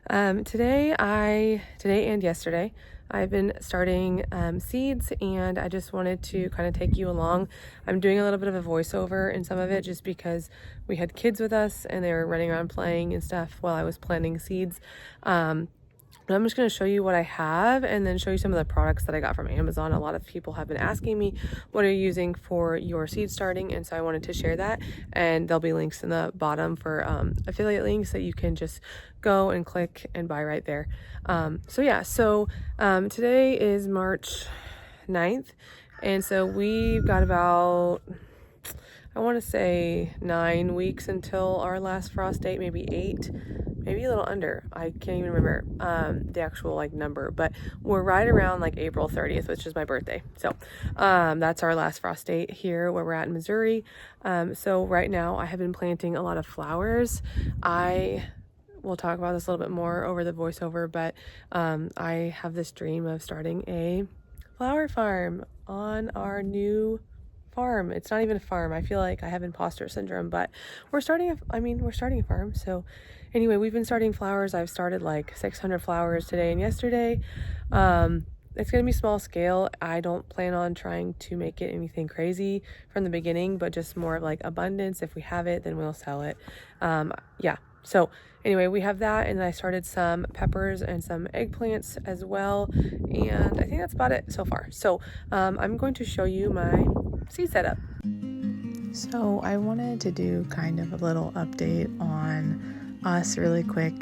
Today and yesterday, I've been starting seeds, and I just wanted to kind of take you along. I'm doing a little bit of a voiceover in some of it just because we had kids with us and they were running around playing and stuff while I was planting seeds. But I'm just going to show you what I have and then show you some of the products that I got from Amazon. A lot of people have been asking me, what are you using for your seed starting? And so I wanted to share that, and there'll be links in the bottom for affiliate links that you can just go and click and buy right there. So today is March 9th, and so we've got about, I want to say 9 weeks until our last frost date, maybe 8, maybe a little under. I can't even remember the actual number, but we're right around April 30th, which is my birthday. So that's our last frost date here where we're at in Missouri. So right now I have been planting a lot of flowers. We'll talk about this a little bit more over the voiceover, but I have this dream of starting a flower farm on our new farm. It's not even a farm. I feel like I have imposter syndrome, but we're starting a farm. So anyway, we've been starting flowers. I've started 600 flowers today and yesterday. It's going to be small scale. I don't plan on trying to make it anything crazy from the beginning, but just more of abundance. If we have it, then we'll sell it. So anyway, we have that, and I started some peppers and some eggplants as well, and I think that's about it so far. So I'm going to show you my seed setup. So I wanted to do kind of a little update on us really quick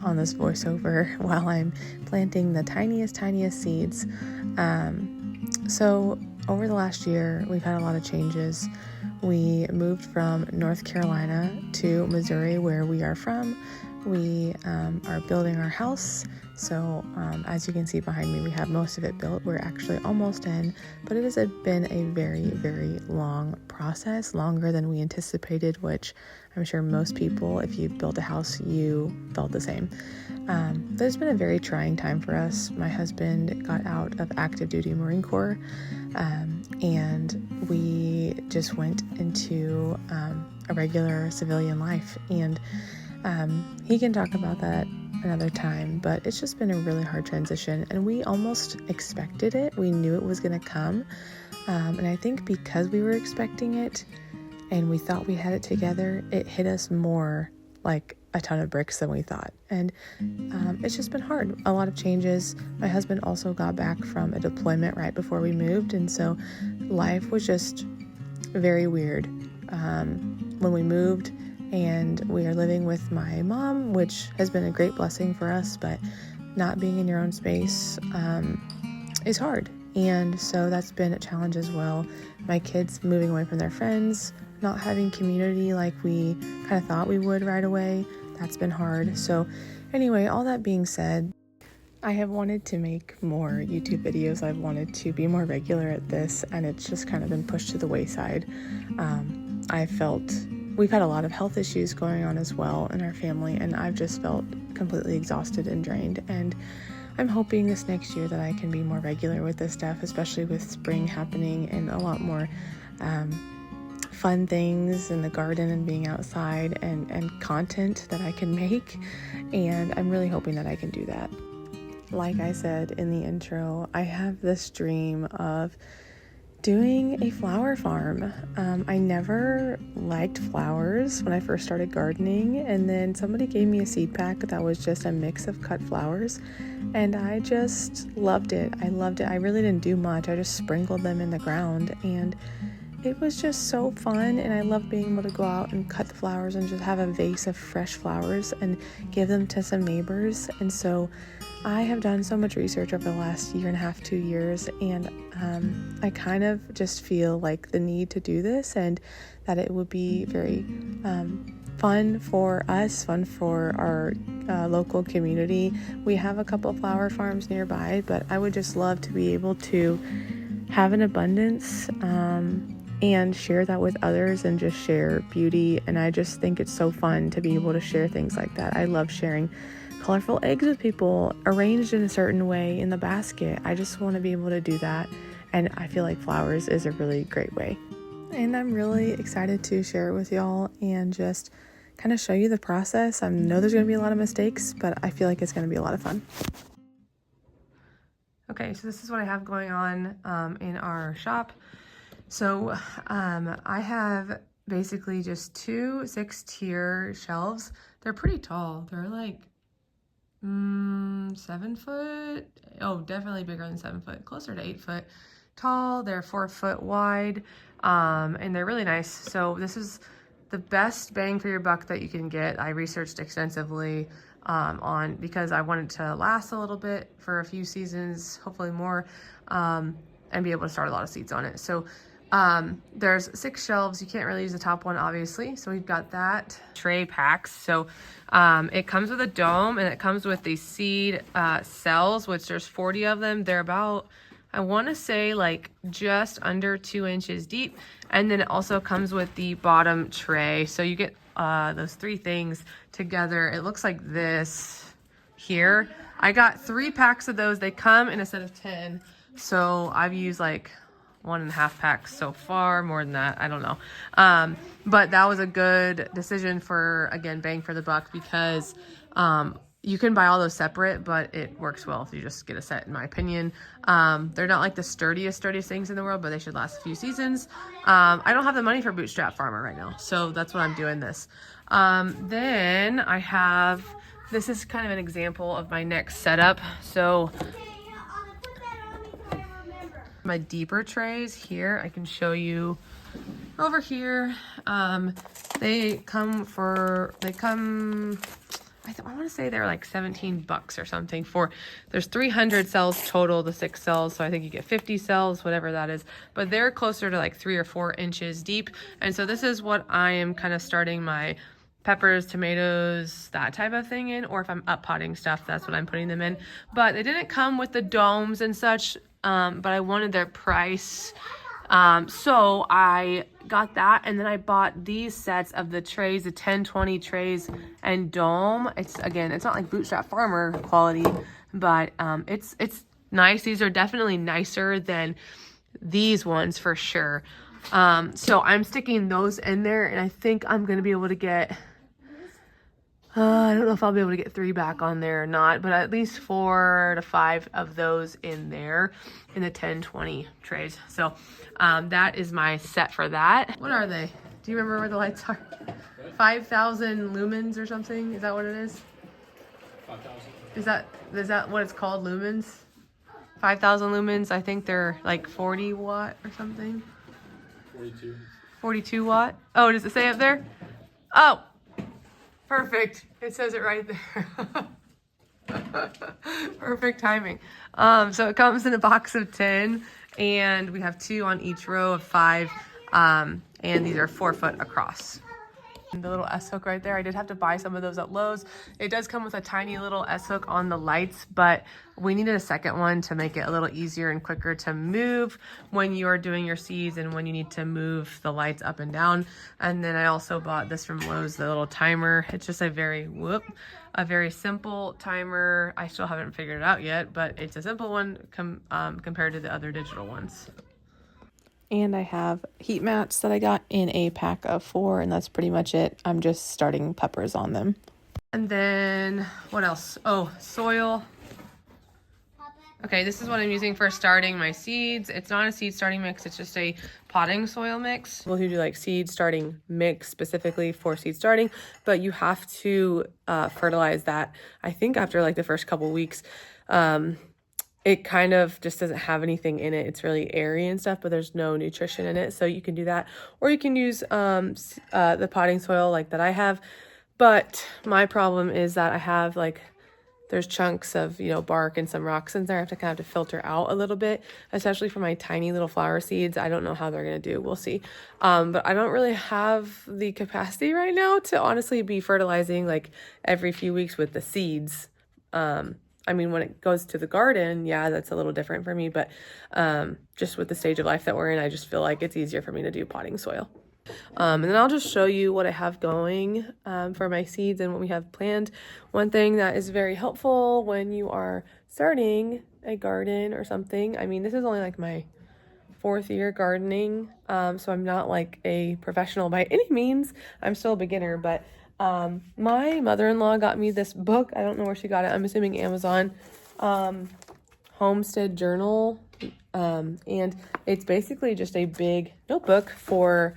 on this voiceover while I'm planting the tiniest seeds. So over the last year, we've had a lot of changes. We moved from North Carolina to Missouri, where we are from. We are building our house. So as you can see behind me, we have most of it built. We're actually almost in, but it has been a very, very long process, longer than we anticipated, which I'm sure most people, if you've built a house, you felt the same. But it's been a very trying time for us. My husband got out of active duty Marine Corps, and we just went into a regular civilian life. And he can talk about that another time, but it's just been a really hard transition, and we almost expected it. We knew it was going to come, and I think because we were expecting it and we thought we had it together, it hit us more like a ton of bricks than we thought. And it's just been hard. A lot of changes. My husband also got back from a deployment right before we moved, and so life was just very weird when we moved. And we are living with my mom, which has been a great blessing for us, but not being in your own space is hard. And so that's been a challenge as well. My kids moving away from their friends, not having community like we kind of thought we would right away, that's been hard. So anyway, all that being said, I have wanted to make more YouTube videos. I've wanted to be more regular at this, and it's just kind of been pushed to the wayside. I felt we've had a lot of health issues going on as well in our family, and I've just felt completely exhausted and drained. And I'm hoping this next year that I can be more regular with this stuff, especially with spring happening and a lot more fun things in the garden and being outside and content that I can make. And I'm really hoping that I can do that. Like I said in the intro, I have this dream of doing a flower farm. I never liked flowers when I first started gardening, and then somebody gave me a seed pack that was just a mix of cut flowers, and I just loved it. I really didn't do much. I just sprinkled them in the ground, and it was just so fun, and I love being able to go out and cut the flowers and just have a vase of fresh flowers and give them to some neighbors. And so I have done so much research over the last year and a half, 2 years, and I kind of just feel like the need to do this, and that it would be very fun for us, fun for our local community. We have a couple of flower farms nearby, but I would just love to be able to have an abundance and share that with others and just share beauty. And I just think it's so fun to be able to share things like that. I love sharing colorful eggs with people arranged in a certain way in the basket. I just want to be able to do that, and I feel like flowers is a really great way. And I'm really excited to share it with y'all and just kind of show you the process. I know there's going to be a lot of mistakes, but I feel like it's going to be a lot of fun. Okay, so this is what I have going on in our shop. So I have basically just two 6-tier shelves. They're pretty tall. They're like 7 foot. Oh, definitely bigger than 7 foot, closer to 8 foot tall. They're 4 foot wide, and they're really nice. So this is the best bang for your buck that you can get. I researched extensively on because I wanted to last a little bit for a few seasons, hopefully more, and be able to start a lot of seeds on it. So there's 6 shelves. You can't really use the top one, obviously. So we've got that tray packs. So it comes with a dome, and it comes with these seed cells, which there's 40 of them. They're about, I want to say, like just under 2 inches deep. And then it also comes with the bottom tray. So you get those 3 things together. It looks like this here. I got 3 packs of those. They come in a set of 10. So I've used like 1.5 packs so far, more than that, I don't know. But that was a good decision for, again, bang for the buck, because you can buy all those separate, but it works well if you just get a set, in my opinion. They're not like the sturdiest things in the world, but they should last a few seasons. I don't have the money for Bootstrap Farmer right now, so that's what I'm doing this. Then I have, this is kind of an example of my next setup. So my deeper trays here, I can show you over here. They come, I want to say they're like $17 or something for, there's 300 cells total, the 6 cells. So I think you get 50 cells, whatever that is, but they're closer to like 3 or 4 inches deep. And so this is what I am kind of starting my peppers, tomatoes, that type of thing in, or if I'm up potting stuff, that's what I'm putting them in. But they didn't come with the domes and such, but I wanted their price. So I got that, and then I bought these sets of the trays, the 10-20 trays and dome. It's, again, it's not like Bootstrap Farmer quality, but it's nice. These are definitely nicer than these ones for sure. So I'm sticking those in there, and I think I'm going to be able to get, I don't know if I'll be able to get 3 back on there or not, but at least 4 to 5 of those in there in the 10-20 trays. So that is my set for that. What are they? Do you remember where the lights are? 5,000 lumens or something? Is that what it is? 5,000. Is that what it's called, lumens? 5,000 lumens. I think they're like 40 watt or something. 42 watt. Oh, does it say up there? Oh, perfect. It says it right there. Perfect timing. So it comes in a box of 10, and we have 2 on each row of 5, and these are 4 foot across. And the little S-hook right there, I did have to buy some of those at Lowe's. It does come with a tiny little S-hook on the lights, but we needed a second one to make it a little easier and quicker to move when you are doing your seeds and when you need to move the lights up and down. And then I also bought this from Lowe's, the little timer. It's just a very simple timer. I still haven't figured it out yet, but it's a simple one compared to the other digital ones. And I have heat mats that I got in a pack of 4, and that's pretty much it. I'm just starting peppers on them. And then what else? Oh, soil. Okay, this is what I'm using for starting my seeds. It's not a seed starting mix, it's just a potting soil mix. People who do like seed starting mix specifically for seed starting, but you have to fertilize that, I think, after like the first couple weeks. It kind of just doesn't have anything in it. It's really airy and stuff, but there's no nutrition in it. So you can do that, or you can use the potting soil like that I have. But my problem is that I have like, there's chunks of, bark and some rocks in there. I have to kind of filter out a little bit, especially for my tiny little flower seeds. I don't know how they're going to do. We'll see. But I don't really have the capacity right now to honestly be fertilizing like every few weeks with the seeds. I mean, when it goes to the garden, yeah, that's a little different for me, but just with the stage of life that we're in, I just feel like it's easier for me to do potting soil. And then I'll just show you what I have going for my seeds and what we have planned. One thing that is very helpful when you are starting a garden or something, I mean, this is only like my 4th year gardening, so I'm not like a professional by any means. I'm still a beginner, but My mother-in-law got me this book. I don't know where she got it. I'm assuming Amazon. Homestead Journal. And it's basically just a big notebook for,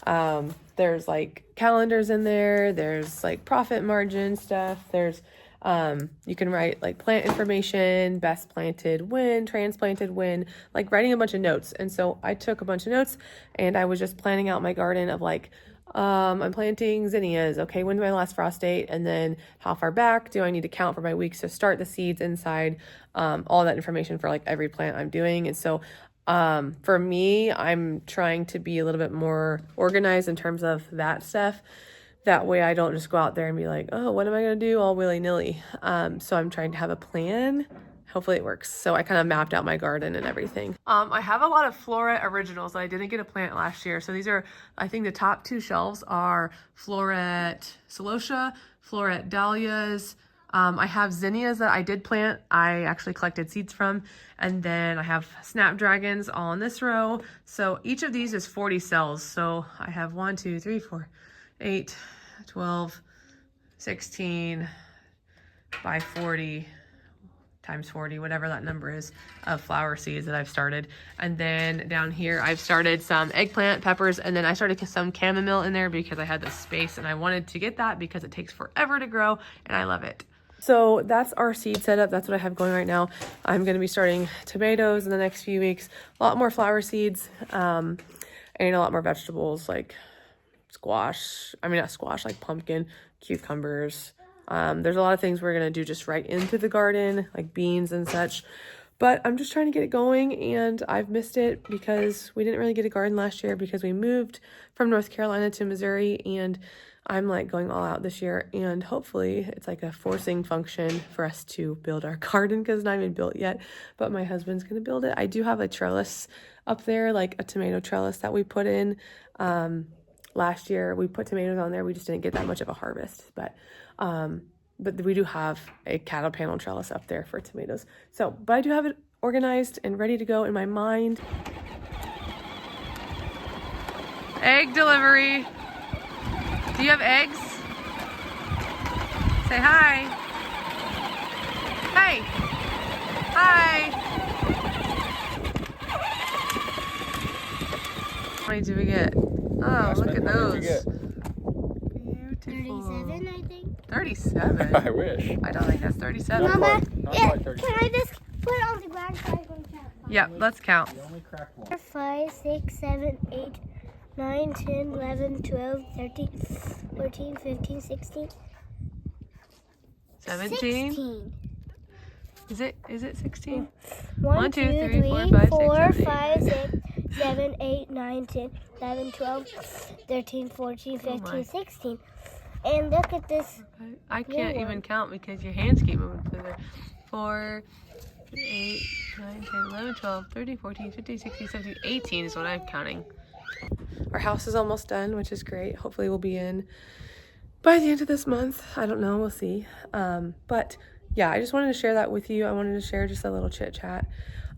there's like calendars in there. There's like profit margin stuff. There's, you can write like plant information, best planted when, transplanted when, like writing a bunch of notes. And so I took a bunch of notes and I was just planning out my garden of like, I'm planting zinnias. Okay, when's my last frost date? And then how far back do I need to count for my weeks to start the seeds inside? All that information for like every plant I'm doing. And so for me, I'm trying to be a little bit more organized in terms of that stuff. That way I don't just go out there and be like, oh, what am I going to do all willy-nilly? So I'm trying to have a plan. Hopefully it works. So I kind of mapped out my garden and everything. I have a lot of Flora originals that I didn't get a plant last year. So these are, I think the top 2 shelves are Floret Celosia, Floret Dahlias. I have zinnias that I did plant. I actually collected seeds from. And then I have snapdragons all in this row. So each of these is 40 cells. So I have 1, 2, 3, 4, 8, 12, 16 by 40 times 40, whatever that number is, of flower seeds that I've started. And then down here, I've started some eggplant, peppers, and then I started some chamomile in there because I had the space and I wanted to get that because it takes forever to grow and I love it. So that's our seed setup. That's what I have going right now. I'm going to be starting tomatoes in the next few weeks, a lot more flower seeds, and a lot more vegetables like not squash, like pumpkin, cucumbers. There's a lot of things we're going to do just right into the garden, like beans and such. But I'm just trying to get it going, and I've missed it because we didn't really get a garden last year because we moved from North Carolina to Missouri, and I'm like going all out this year, and hopefully it's like a forcing function for us to build our garden because it's not even built yet, but my husband's going to build it. I do have a trellis up there, like a tomato trellis that we put in. Last year we put tomatoes on there. We just didn't get that much of a harvest, but we do have a cattle panel trellis up there for tomatoes. But I do have it organized and ready to go in my mind. Egg delivery. Do you have eggs? Say hi. Hey. Hi. How many do we get? Oh, look at those. Beautiful. 37, I think. 37? I wish. I don't think that's 37. Mama, Not yeah, quite 37. can I just put it on the ground so I can count? Yep, let's count. You only cracked one. 4, 5, 6, 7, 8, 9, 10, 11, 12, 13, 14, 15, 16. 17? 16. Is it 16? 1, 2, 3, 4, 5, 6, 7, 8, 9, 10, 11, 12, 13, 14, 15, 16. And look at this. I can't even count because your hands keep moving further. 4, 8, 9, 10, 11, 12, 13, 14, 15, 16, 17, 18 is what I'm counting. Our house is almost done, which is great. Hopefully we'll be in by the end of this month. I don't know. We'll see. But yeah, I just wanted to share that with you. I wanted to share just a little chit chat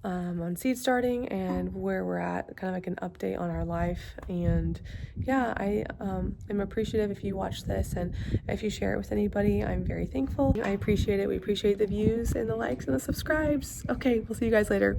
on seed starting and where we're at, kind of like an update on our life. And yeah, I am appreciative if you watch this, and if you share it with anybody, I'm very thankful. I appreciate it. We appreciate the views and the likes and the subscribes. Okay, we'll see you guys later.